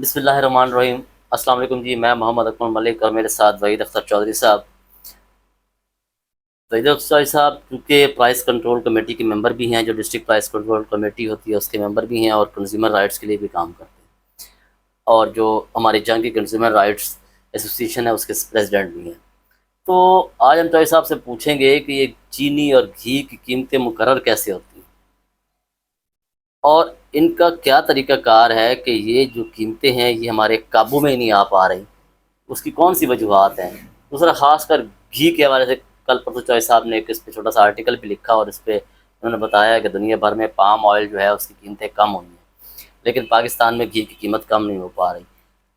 بسم اللہ الرحمن الرحیم۔ السلام علیکم جی، میں محمد اکمل ملک اور میرے ساتھ وحید اختر چودھری صاحب۔ وحید اختر چودھری صاحب کیونکہ پرائس کنٹرول کمیٹی کے ممبر بھی ہیں، جو ڈسٹرکٹ پرائس کنٹرول کمیٹی ہوتی ہے اس کے ممبر بھی ہیں، اور کنزیومر رائٹس کے لیے بھی کام کرتے ہیں، اور جو ہماری جنگ کی کنزیومر رائٹس ایسوسیشن ہے اس کے پریزیڈنٹ بھی ہیں۔ تو آج ہم چودھری صاحب سے پوچھیں گے کہ یہ چینی اور گھی کی قیمتیں مقرر کیسے ہوتی ہیں، اور ان کا کیا طریقہ کار ہے کہ یہ جو قیمتیں ہیں یہ ہمارے قابو میں نہیں آ پا رہی، اس کی کون سی وجوہات ہیں۔ دوسرا خاص کر گھی کے حوالے سے کل پرسوں چوہے صاحب نے ایک اس پہ چھوٹا سا آرٹیکل بھی لکھا، اور اس پہ انہوں نے بتایا کہ دنیا بھر میں پام آئل جو ہے اس کی قیمتیں کم ہوئی ہیں، لیکن پاکستان میں گھی کی قیمت کم نہیں ہو پا رہی۔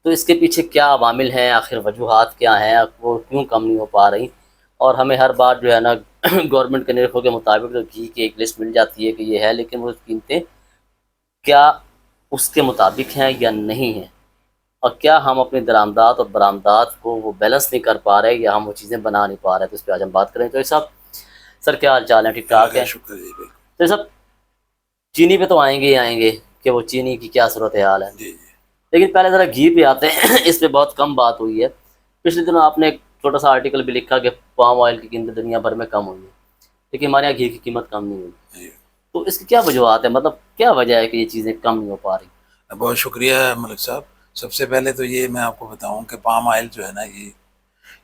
تو اس کے پیچھے کیا عوامل ہیں، آخر وجوہات کیا ہیں، وہ کیوں کم نہیں ہو پا رہی، اور ہمیں ہر بار جو ہے نا گورنمنٹ کے نرخوں کے مطابق جو گھی کی ایک لسٹ مل جاتی ہے کہ یہ ہے، لیکن وہ قیمتیں کیا اس کے مطابق ہیں یا نہیں ہیں، اور کیا ہم اپنی درآمدات اور برآمدات کو وہ بیلنس نہیں کر پا رہے، یا ہم وہ چیزیں بنا نہیں پا رہے۔ تو اس پہ آج ہم بات کریں۔ تو یہ صاحب، سر کیا حال چال ہے؟ ٹھیک اللہ ٹھاک کا ہے؟ شکر ہے، بالکل۔ تو یہ سب چینی پہ تو آئیں گے ہی آئیں گے کہ وہ چینی کی کیا صورت حال ہے، جی جی لیکن پہلے ذرا گھی پہ آتے ہیں۔ اس پہ بہت کم بات ہوئی ہے۔ پچھلے دنوں آپ نے ایک چھوٹا سا آرٹیکل بھی لکھا کہ پام آئل کی قیمتیں دنیا بھر میں کم ہوئی ہیں، لیکن ہمارے یہاں گھی کی قیمت کم نہیں ہوئی۔ جی۔ تو اس کی کیا وجوہات ہے، مطلب کیا وجہ ہے کہ یہ چیزیں کم نہیں ہو پا رہی؟ بہت شکریہ ملک صاحب۔ سب سے پہلے تو یہ میں آپ کو بتاؤں کہ پام آئل جو ہے نا،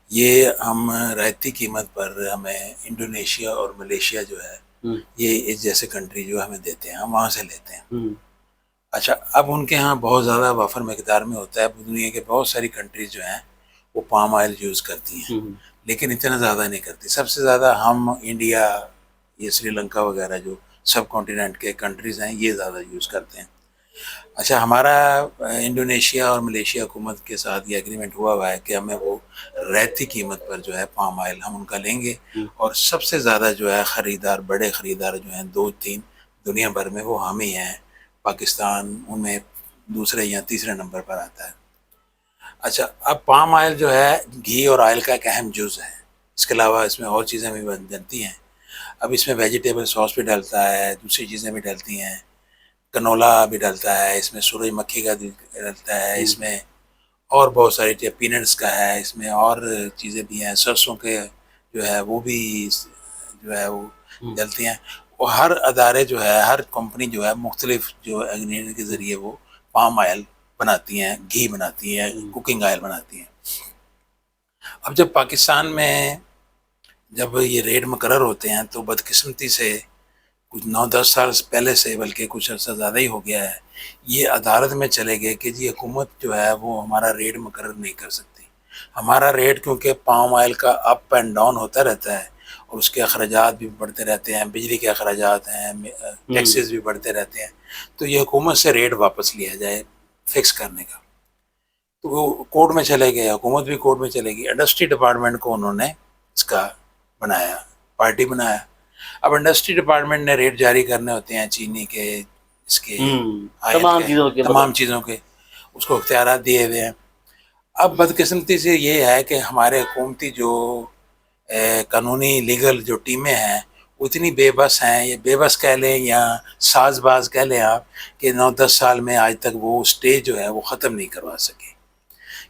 یہ ہم رائتی قیمت پر ہمیں انڈونیشیا اور ملیشیا جو ہے، ہوں یہ اس جیسے کنٹری جو ہمیں دیتے ہیں، ہم وہاں سے لیتے ہیں۔ ہوں اچھا، اب ان کے ہاں بہت زیادہ وافر مقدار میں ہوتا ہے۔ دنیا کے بہت ساری کنٹریز جو ہیں وہ پام آئل یوز کرتی ہیں، ہوں لیکن اتنا زیادہ نہیں کرتی۔ سب سے زیادہ ہم انڈیا، یہ سری لنکا وغیرہ جو سب کانٹیننٹ کے کنٹریز ہیں، یہ زیادہ یوز کرتے ہیں۔ اچھا، ہمارا انڈونیشیا اور ملیشیا حکومت کے ساتھ یہ اگریمنٹ ہوا ہے کہ ہمیں وہ رعایتی قیمت پر جو ہے پام آئل ہم ان کا لیں گے، ہوں اور سب سے زیادہ جو ہے خریدار، بڑے خریدار جو ہیں 2-3 دنیا بھر میں، وہ ہم ہی ہیں۔ پاکستان ان میں دوسرے یا تیسرے نمبر پر آتا ہے۔ اچھا، اب پام آئل جو ہے گھی اور آئل کا ایک اہم جز ہے۔ اس کے علاوہ اس میں اور چیزیں بھی بنتی ہیں۔ اب اس میں ویجیٹیبل ساس بھی ڈلتا ہے، دوسری چیزیں بھی ڈلتی ہیں، کنولا بھی ڈلتا ہے، اس میں سورج مکھی کا بھی ڈلتا ہے، ہوں اس میں اور بہت ساری چیزیں، پینٹس کا ہے، اس میں اور چیزیں بھی ہیں، سرسوں کے جو ہے وہ بھی جو ہے وہ ہوں ڈلتی ہیں۔ اور ہر ادارے جو ہے، ہر کمپنی جو ہے، مختلف جو انگریڈینٹ کے ذریعے وہ پام آئل بناتی ہیں، گھی بناتی ہیں، ہوں کوکنگ آئل بناتی ہیں۔ اب جب پاکستان میں جب یہ ریٹ مقرر ہوتے ہیں تو بدقسمتی سے کچھ 9-10 سال پہلے سے، بلکہ کچھ عرصہ زیادہ ہی ہو گیا ہے، یہ عدالت میں چلے گئے کہ جی حکومت جو ہے وہ ہمارا ریٹ مقرر نہیں کر سکتی۔ ہمارا ریٹ کیونکہ پام آئل کا اپ اینڈ ڈاؤن ہوتا رہتا ہے، اور اس کے اخراجات بھی بڑھتے رہتے ہیں، بجلی کے اخراجات ہیں، ہوں ٹیکسز بھی بڑھتے رہتے ہیں، تو یہ حکومت سے ریٹ واپس لیا جائے فکس کرنے کا۔ تو وہ کورٹ میں چلے گئے، حکومت بھی کورٹ میں چلے گی۔ انڈسٹری ڈپارٹمنٹ کو انہوں نے اس کا بنایا، پارٹی بنایا۔ اب انڈسٹری ڈپارٹمنٹ نے ریٹ جاری کرنے ہوتے ہیں چینی کے، اس کے، آئل تمام کے، چیزوں کے تمام مطلب چیزوں کے، اس کو اختیارات دیے ہوئے ہیں۔ اب بدقسمتی سے یہ ہے کہ ہمارے حکومتی جو قانونی لیگل جو ٹیمیں ہیں، وہ اتنی بے بس ہیں، یہ بے بس کہہ لیں یا ساز باز کہہ لیں آپ، کہ 9-10 سال میں آج تک وہ سٹے جو ہے وہ ختم نہیں کروا سکے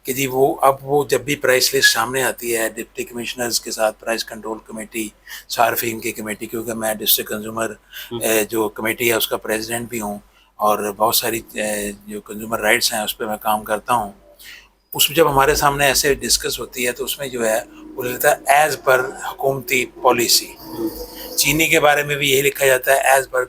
کہ جی وہ اب وہ جب بھی پرائس لسٹ سامنے آتی ہے ڈپٹی کمشنرز کے ساتھ، پرائس کنٹرول کمیٹی، صارفین کی کمیٹی، کیونکہ میں ڈسٹرکٹ کنزیومر جو کمیٹی ہے اس کا پریزیڈنٹ بھی ہوں، اور بہت ساری جو کنزیومر رائٹس ہیں اس پہ میں کام کرتا ہوں، اس میں جب ہمارے سامنے ایسے ڈسکس ہوتی ہے تو اس میں جو ہے وہ لکھتا ہے ایز پر حکومتی پالیسی۔ چینی کے بارے میں بھی یہی لکھا جاتا ہے ایز پر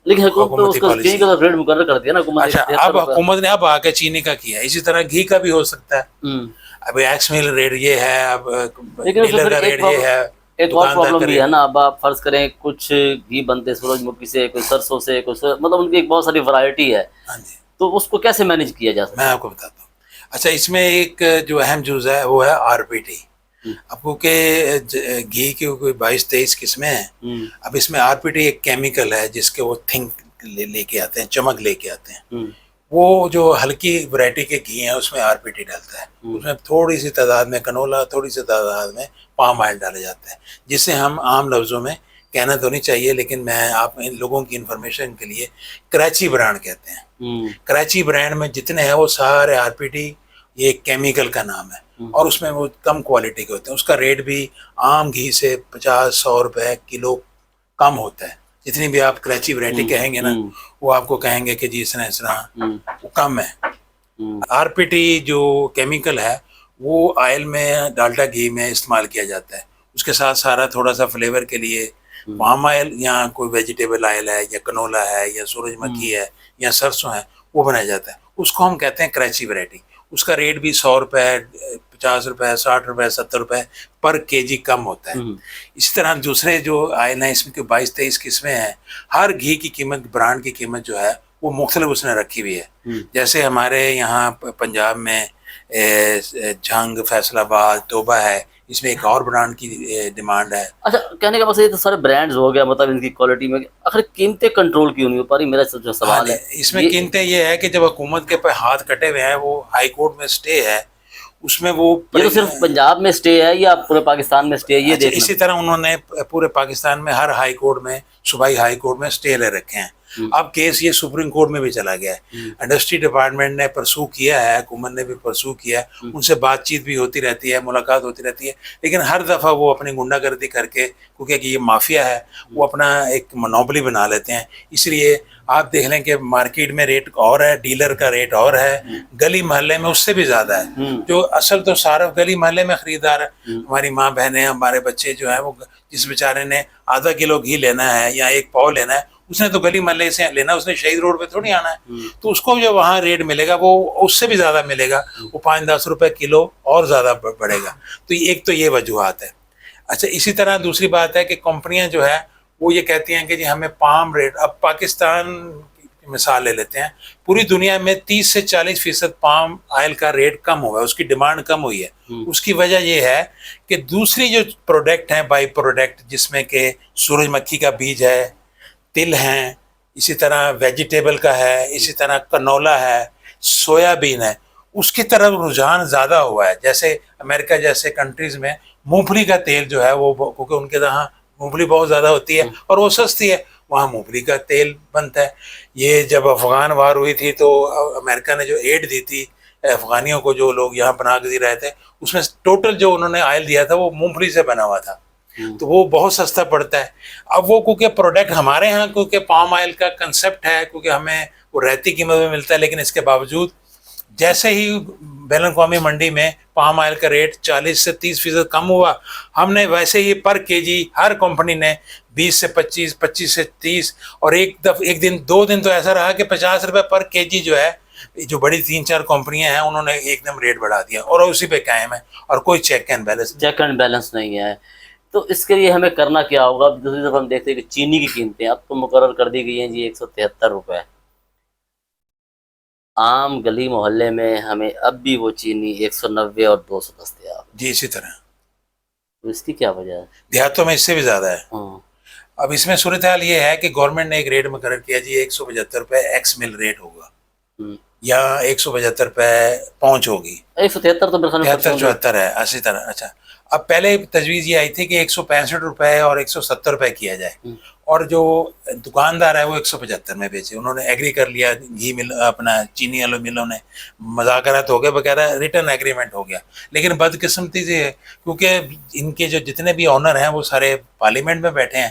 لیکن حکومت تو اس حکومتی کا چینی پالیسی۔ کا ریٹ مقرر کر دیا نا حکومت، اچھا، اب 173 روپے۔ حکومت نے اب آ کے چینی کا کیا، اسی طرح گھی کا بھی ہو سکتا ہے۔ ہوں اب ایکس میل ریٹ یہ ہے، اب لیکن اس میں ڈیلر پھر کا ایک ریٹ یہ پرابلم، ہے، ایک اور دکاندار پرابلم کا بھی ہے ریٹ۔ نا۔ اب آپ فرض کریں کچھ گھی بنتے سورج مکھی سے، کوئی سرسوں سے، مطلب ان کی ایک بہت ساری ورائٹی ہے، ہاں جی، تو اس کو کیسے مینیج کیا جا میں سکتا آپ کو بتاتا ہوں۔ اچھا، اس میں ایک جو اہم جز ہے وہ ہے آر پی ٹی۔ ہے؟ اب کیونکہ گھی کی کوئی 22-23 قسمیں ہیں، ہوں اب اس میں آر پی ٹی ایک کیمیکل ہے جس کے وہ تھنک لے کے آتے ہیں، چمک لے کے آتے ہیں۔ ہوں وہ جو ہلکی ورائٹی کے گھی ہیں اس میں آر پی ٹی ڈالتا ہے، ہوں اس میں تھوڑی سی تعداد میں کنولا، تھوڑی سی تعداد میں پام آئل ڈالا جاتا ہے، جسے ہم عام لفظوں میں کہنا تو نہیں چاہیے لیکن میں آپ ان لوگوں کی انفارمیشن کے لیے کراچی برانڈ کہتے ہیں۔ کراچی برانڈ میں جتنے ہیں وہ سارے RPT، یہ کیمیکل کا نام ہے، اور اس میں وہ کم کوالٹی کے ہوتے ہیں، اس کا ریٹ بھی عام گھی سے 50-100 روپے کلو کم ہوتا ہے. جتنی بھی آپ کراچی ورائٹی کہیں گے نا وہ آپ کو کہیں گے کہ جی اس طرح وہ کم ہے. RPT جو کیمیکل ہے وہ آئل میں، ڈالڈا گھی میں استعمال کیا جاتا ہے. اس کے ساتھ سارا تھوڑا سا فلیور کے لیے پام آئل یا کوئی ویجیٹیبل آئل ہے یا کنولا ہے یا سورج مکھی ہے یا سرسوں ہے وہ بنایا جاتا ہے. اس کو ہم کہتے ہیں کراچی ورائٹی. اس کا ریٹ بھی 100 روپے، 50 روپے، 60 روپے، 70 روپے پر kg کم ہوتا ہے. اسی طرح دوسرے جو آئل ہیں اس میں 22-23 قسمیں ہیں. ہر گھی کی قیمت، برانڈ کی قیمت جو ہے وہ مختلف اس نے رکھی ہوئی ہے. جیسے ہمارے یہاں پنجاب میں جھنگ، فیصل آباد، توبہ ہے، اس میں ایک اور برانڈ کی ڈیمانڈ ہے. اچھا، کہنے کا مقصد یہ تو سارے برانڈز ہو گیا، مطلب ان کی کوالٹی میں آخر قیمتیں کنٹرول کیوں نہیں ہو پا رہی؟ میرا جو سوال ہے اس میں قیمتیں یہ ہے کہ جب حکومت کے ہاتھ کٹے ہوئے ہیں، وہ ہائی کورٹ میں سٹے ہے، اس میں وہ یہ تو صرف پنجاب میں سٹے ہے یا پورے پاکستان میں سٹے ہے؟ یہ دیکھنا. اسی طرح انہوں نے پورے پاکستان میں ہر ہائی کورٹ میں، صوبائی ہائی کورٹ میں سٹے لے رکھے ہیں. اب کیس یہ سپریم کورٹ میں بھی چلا گیا ہے. انڈسٹری ڈپارٹمنٹ نے پرسو کیا ہے، حکومت نے بھی پرسو کیا ہے، ان سے بات چیت بھی ہوتی رہتی ہے، ملاقات ہوتی رہتی ہے، لیکن ہر دفعہ وہ اپنی گنڈا گردی کر کے، کیونکہ یہ مافیا ہے، وہ اپنا ایک منوپلی بنا لیتے ہیں. اس لیے آپ دیکھ لیں کہ مارکیٹ میں ریٹ اور ہے، ڈیلر کا ریٹ اور ہے، گلی محلے میں اس سے بھی زیادہ ہے. جو اصل تو صارف گلی محلے میں خریدار ہے. ہماری ماں بہنیں، ہمارے بچے جو ہیں، وہ جس بیچارے نے آدھا کلو گھی لینا ہے یا ایک پاؤ لینا ہے، اس نے تو گلی محلے سے لینا، اس نے شہید روڈ پہ تھوڑی آنا ہے. تو اس کو جو وہاں ریٹ ملے گا وہ اس سے بھی زیادہ ملے گا، وہ 5-10 روپے کلو اور زیادہ بڑھے گا. تو ایک تو یہ وجوہات ہے. اچھا، اسی طرح دوسری بات ہے کہ کمپنیاں جو ہے وہ یہ کہتی ہیں کہ جی ہمیں پام ریٹ، اب پاکستان کی مثال لے لیتے ہیں، پوری دنیا میں 30 سے 40% پام آئل کا ریٹ کم ہوا ہے، اس کی ڈیمانڈ کم ہوئی ہے. اس کی وجہ یہ ہے کہ دوسری جو پروڈکٹ ہیں، بائی پروڈکٹ، جس میں کہ سورج مکھی کا بیج ہے، تل ہیں، اسی طرح ویجیٹیبل کا ہے، اسی طرح کنولا ہے، سویا بین ہے، اس کی طرف رجحان زیادہ ہوا ہے. جیسے امریکہ جیسے کنٹریز میں مونگ پھلی کا تیل جو ہے وہ، کیونکہ ان کے یہاں مونگ پھلی بہت زیادہ ہوتی ہے اور وہ سستی ہے، وہاں مونگ پھلی کا تیل بنتا ہے. یہ جب افغان وار ہوئی تھی تو امریکہ نے جو ایڈ دی تھی افغانیوں کو، جو لوگ یہاں پناہ گزین رہے تھے، اس میں ٹوٹل جو انہوں نے آئل دیا تھا وہ مونگ پھلی سے بنا ہوا تھا، تو وہ بہت سستا پڑتا ہے. اب وہ کیونکہ پروڈکٹ ہمارے ہاں، کیونکہ پام آئل کا کنسپٹ ہے، کیونکہ ہمیں وہ رہتی قیمت میں ملتا ہے، لیکن اس کے باوجود جیسے ہی بین الاقوامی منڈی میں پام آئل کا ریٹ 40 سے 30% کم ہوا، ہم نے ویسے ہی پر kg ہر کمپنی نے 20 سے 25، 25 سے 30، اور ایک دن 2 دن تو ایسا رہا کہ 50 روپے پر kg جو ہے، جو بڑی 3-4 کمپنیاں ہیں انہوں نے ایک دم ریٹ بڑھا دیا اور اسی پہ قائم ہے، اور کوئی چیک اینڈ بیلنس نہیں ہے. تو اس کے لیے ہمیں کرنا کیا ہوگا؟ دوسری طرف ہم دیکھتے ہیں کہ چینی کی قیمتیں اب تو مقرر کر دی گئی ہیں جی 173 روپے. عام گلی محلے میں ہمیں اب بھی وہ چینی 190 اور 200 دستیاب. جی اسی طرح. تو اس کی کیا وجہ ہے؟ دیہاتوں میں اس سے بھی زیادہ ہے. اب اس میں صورتحال یہ ہے کہ گورنمنٹ نے ایک ریٹ مقرر کیا جی 175 روپے ایکس مل ریٹ ہوگا، یا 175 روپے پہنچ ہوگی. 173 تو میرے خیال میں 73-74 ہے اسی طرح. اچھا، اب پہلے تجویز یہ آئی تھی کہ 165 روپے اور 170 روپے کیا جائے، اور جو دکاندار ہے وہ 175 میں بیچے. انہوں نے ایگری کر لیا، گھی مل اپنا چینی والوں ملوں نے، مذاکرات ہو گئے، وغیرہ ریٹرن ایگریمنٹ ہو گیا. لیکن بدقسمتی سے ہے، کیونکہ ان کے جو جتنے بھی آنر ہیں وہ سارے پارلیمنٹ میں بیٹھے ہیں،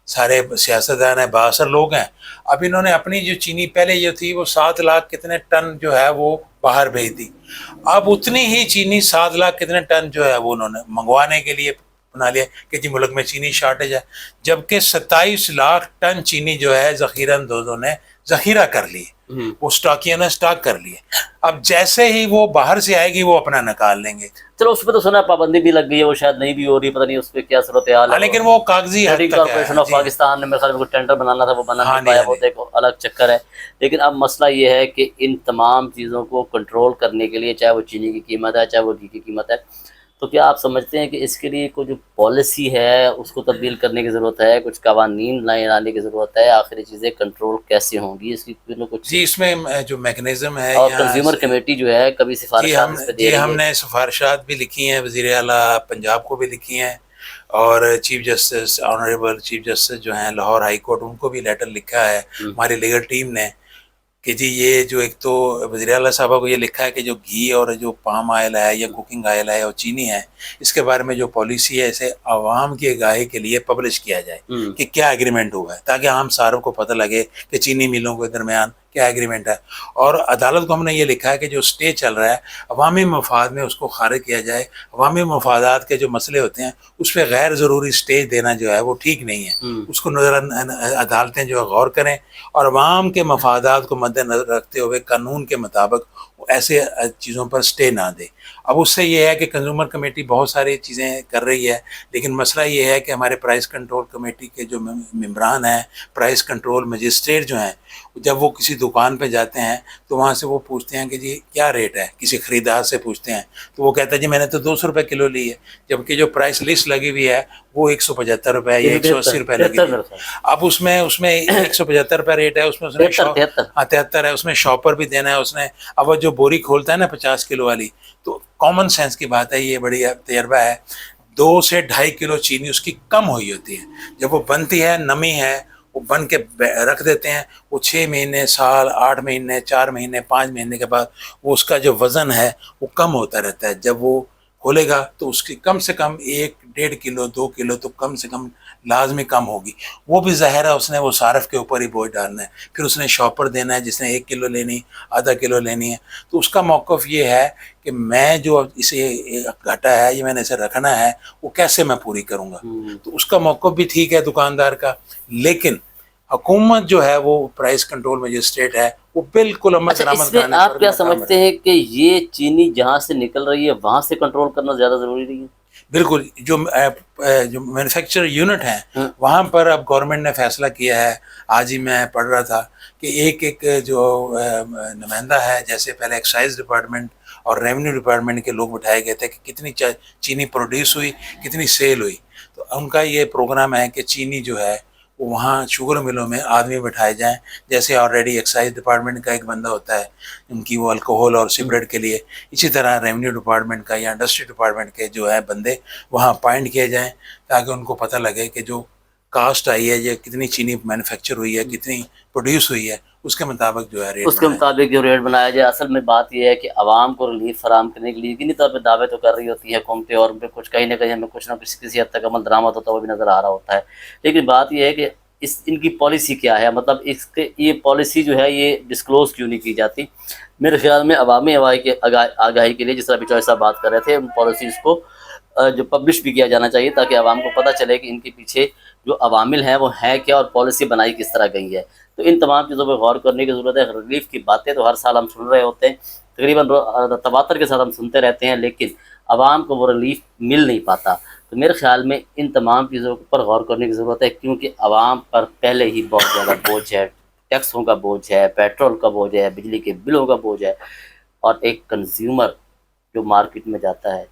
سارے سیاستدان ہیں، بااثر لوگ ہیں. اب انہوں نے اپنی جو چینی پہلے جو تھی وہ 7 لاکھ کتنے ٹن جو ہے وہ باہر بھیج دی. اب اتنی ہی چینی 7 لاکھ کتنے ٹن جو ہے وہ انہوں نے منگوانے کے لیے بنا لیا کہ جی ملک میں چینی شارٹیج ہے، جبکہ 27 لاکھ ٹن چینی جو ہے ذخیرہ اندوزوں نے ذخیرہ کر لی، وہ اسٹاکیوں نے اسٹاک کر لیے. اب جیسے ہی وہ باہر سے آئے گی وہ اپنا نکال لیں گے. چلو اس پہ تو سنا پابندی بھی لگ گئی ہے، وہ شاید نہیں بھی ہو رہی، پتہ نہیں اس پہ کیا صورتحال ہے. لیکن وہ کاغذی حد تک کارپوریشن آف پاکستان نے میرے خیال میں ٹینڈر بنانا تھا، وہ بنا نہیں پایا، وہ ایک الگ چکر ہے. لیکن اب مسئلہ یہ ہے کہ ان تمام چیزوں کو کنٹرول کرنے کے لیے، چاہے وہ چینی کی قیمت ہے، چاہے وہ گھی کی قیمت ہے، تو کیا آپ سمجھتے ہیں کہ اس کے لیے کوئی جو پالیسی ہے اس کو تبدیل کرنے کی ضرورت ہے، کچھ قوانین لانے کی ضرورت ہے؟ آخر یہ چیزیں کنٹرول کیسے ہوں گی اس کی کچھ؟ جی اس میں جو میکنزم ہے، اور کنزیومر کمیٹی جو ہے کبھی سفارشات اس پہ دے رہی ہے؟ ہم نے سفارشات بھی لکھی ہیں، وزیر اعلیٰ پنجاب کو بھی لکھی ہیں، اور chief justice, honourable chief justice جو ہیں لاہور ہائی کورٹ، ان کو بھی لیٹر لکھا ہے ہماری لیگل ٹیم نے. کہ جی یہ جو ایک تو وزیر اعلیٰ صاحبہ کو یہ لکھا ہے کہ جو گھی اور جو پام آئل ہے یا کوکنگ آئل ہے اور چینی ہے، اس کے بارے میں جو پالیسی ہے اسے عوام کی آگاہی کے لیے پبلش کیا جائے کہ کیا ایگریمنٹ ہوا ہے، تاکہ عام صارف کو پتہ لگے کہ چینی ملوں کے درمیان کیا ایگریمنٹ ہے۔ اور عدالت کو ہم نے یہ لکھا ہے کہ جو اسٹے چل رہا ہے عوامی مفاد میں اس کو خارج کیا جائے۔ عوامی مفادات کے جو مسئلے ہوتے ہیں اس پہ غیر ضروری اسٹے دینا جو ہے وہ ٹھیک نہیں ہے، اس کو نظر عدالتیں جو ہے غور کریں اور عوام کے مفادات کو مد نظر رکھتے ہوئے قانون کے مطابق ایسے چیزوں پر اسٹے نہ دے۔ اب اس سے یہ ہے کہ کنزیومر کمیٹی بہت ساری چیزیں کر رہی ہے، لیکن مسئلہ یہ ہے کہ ہمارے پرائس کنٹرول کمیٹی کے جو ممبران ہیں، پرائس کنٹرول مجسٹریٹ جو ہیں، جب وہ کسی دکان پہ جاتے ہیں تو وہاں سے وہ پوچھتے ہیں کہ جی کیا ریٹ ہے، کسی خریدار سے پوچھتے ہیں تو وہ کہتا ہے جی میں نے تو 200 روپے کلو لی ہے، جبکہ جو پرائس لسٹ لگی ہوئی ہے وہ 175 روپے یا 180 روپے لگی ہوئی ہے۔ اب اس میں 175 روپے ریٹ ہے، اس میں 73 ہے، اس میں شاپر بھی دینا ہے اس نے۔ اب وہ جو بوری کھولتا ہے نا 50 کلو والی، تو کامن سینس کی بات ہے، یہ بڑی تجربہ ہے، 2 سے 2.5 کلو چینی اس کی کم ہوئی ہوتی ہے، جب وہ بنتی ہے نمی ہے وہ بن کے رکھ دیتے ہیں، وہ 6 مہینے، سال، 8 مہینے، 4 مہینے، 5 مہینے کے بعد وہ اس کا جو وزن ہے وہ کم ہوتا رہتا ہے۔ جب وہ کھولے گا تو اس کی کم سے کم 1-1.5 کلو 2 کلو تو کم سے کم لازمی کم ہوگی۔ وہ بھی ظاہر ہے اس نے وہ صارف کے اوپر ہی بوجھ ڈالنا ہے، پھر اس نے شاپر دینا ہے جس نے 1 کلو لینی، آدھا کلو لینی ہے۔ تو اس کا موقف یہ ہے کہ میں جو اسے گھاٹا ہے یہ میں نے اسے رکھنا ہے وہ کیسے میں پوری کروں گا۔ تو اس کا موقف بھی ٹھیک ہے دکاندار کا، لیکن حکومت جو ہے وہ پرائس کنٹرول مجسٹریٹ ہے، وہ بالکل عمل اچھا، درآمد اس میں کرانے آپ پر کیا ناکام سمجھتے ہیں کہ یہ چینی جہاں سے نکل رہی ہے وہاں سے کنٹرول کرنا زیادہ ضروری نہیں ہے؟ بالکل، جو مینوفیکچر یونٹ ہیں وہاں پر اب گورنمنٹ نے فیصلہ کیا ہے۔ آج ہی میں پڑھ رہا تھا کہ ایک جو نمائندہ ہے، جیسے پہلے ایکسائز ڈپارٹمنٹ اور ریونیو ڈپارٹمنٹ کے لوگ بٹھائے گئے تھے کہ کتنی چینی پروڈیوس ہوئی، کتنی سیل ہوئی، تو ان کا یہ پروگرام ہے کہ چینی جو ہے وہ وہاں شوگر ملوں میں آدمی بٹھائے جائیں، جیسے آلریڈی ایکسائز ڈپارٹمنٹ کا ایک بندہ ہوتا ہے ان کی وہ الکوہول اور سگریٹ کے لیے، اسی طرح ریونیو ڈپارٹمنٹ کا یا انڈسٹری ڈپارٹمنٹ کے جو ہے بندے وہاں اپائنٹ کیے جائیں، تاکہ ان کو پتہ لگے کہ جو کاسٹ آئی ہے یا کتنی چینی مینوفیکچر ہوئی ہے، کتنی پروڈیوس ہوئی ہے، اس کے مطابق جو ہے ریٹ اس کے مطابق جو ریٹ بنایا جائے۔ اصل میں بات یہ ہے کہ عوام کو ریلیف فراہم کرنے کے لیے یقینی طور پہ دعوے تو کر رہی ہوتی ہے حکومتیں، اور ان پہ کچھ کہیں نہ کہیں ہمیں کچھ نہ کسی حد تک عمل درآمد ہوتا ہے وہ بھی نظر آ رہا ہوتا ہے، لیکن بات یہ ہے کہ ان کی پالیسی کیا ہے، مطلب اس کے یہ پالیسی جو ہے یہ ڈسکلوز کیوں نہیں کی جاتی؟ میرے خیال میں عوامی آگاہی کے لیے، جس طرح بچوائے صاحب بات کر رہے تھے، ان پالیسیز کو جو پبلش بھی کیا جانا چاہیے، تاکہ عوام کو پتہ چلے کہ ان کے پیچھے جو عوامل ہیں وہ ہیں کیا اور پالیسی بنائی کس طرح گئی ہے۔ تو ان تمام چیزوں پہ غور کرنے کی ضرورت ہے۔ ریلیف کی باتیں تو ہر سال ہم سن رہے ہوتے ہیں، تقریباً تواتر کے ساتھ ہم سنتے رہتے ہیں، لیکن عوام کو وہ ریلیف مل نہیں پاتا۔ تو میرے خیال میں ان تمام چیزوں پر غور کرنے کی ضرورت ہے، کیونکہ عوام پر پہلے ہی بہت زیادہ بوجھ ہے، ٹیکسوں کا بوجھ ہے، پیٹرول کا بوجھ ہے، بجلی کے بلوں کا بوجھ ہے، اور ایک کنزیومر جو مارکیٹ میں جاتا ہے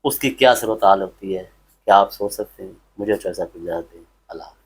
اس کی کیا صورت حال ہوتی ہے، کیا آپ سوچ سکتے ہیں؟ مجھے اجازت دیں، اللہ۔